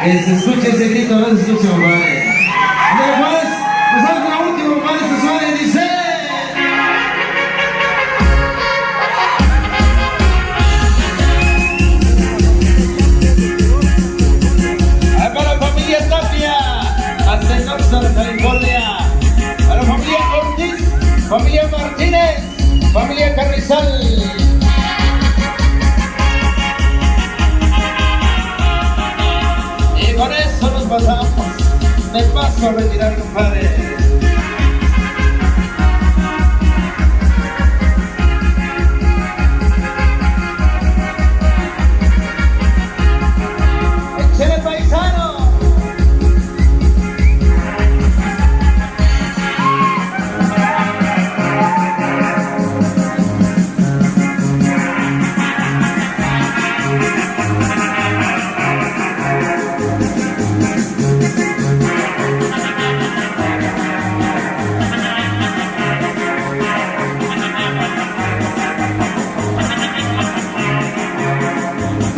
Que se escuche ese grito, no se escuche, compadre. Ándale pues, pasamos con la última, compadre, esta suave, dice. Para la familia Tapia, hasta en Oxnard, California. Para la familia Ortiz, familia Martínez, familia Carrizal. Y con eso nos pasamos. Me paso a retirar, compadre. ¡Échale, paisano!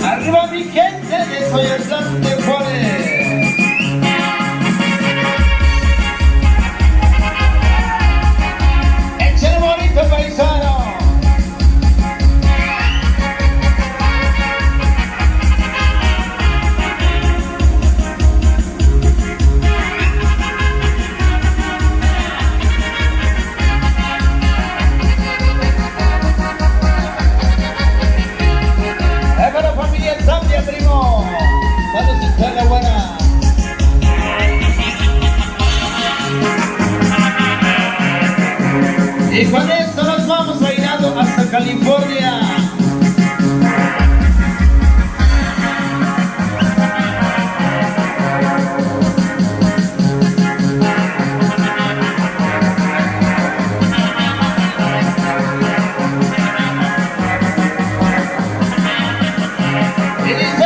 ¡Arriba mi gente de Soyatlán de Juárez! ¡Échale bonito, paisano! ¡Para la familia Zambia, primo! ¡Saludos y charla buena! Y con esto nos vamos bailando hasta California. Y dice...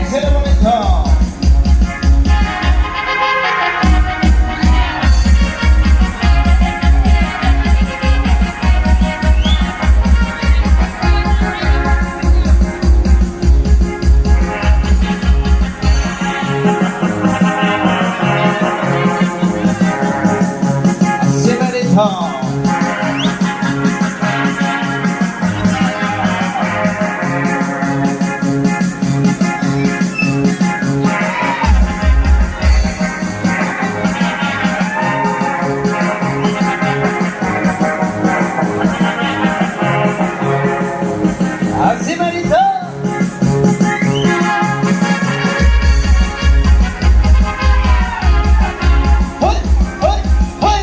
¡Échale momento! ¡Sí, bonito! ¡Así, manito! ¡Hoy, hoy, hoy!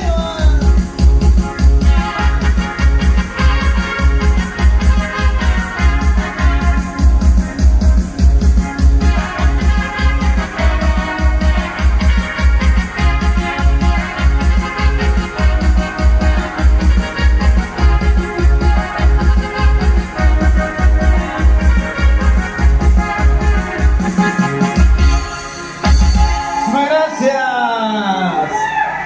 Muchísimas gracias.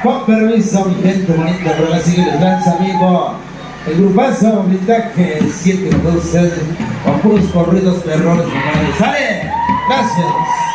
Con permiso, mi gente bonita, por la siguiente danza, amigo. El grupazo Blindaje 712 con puros corridos perrones, compadre. ¡Sale! Gracias.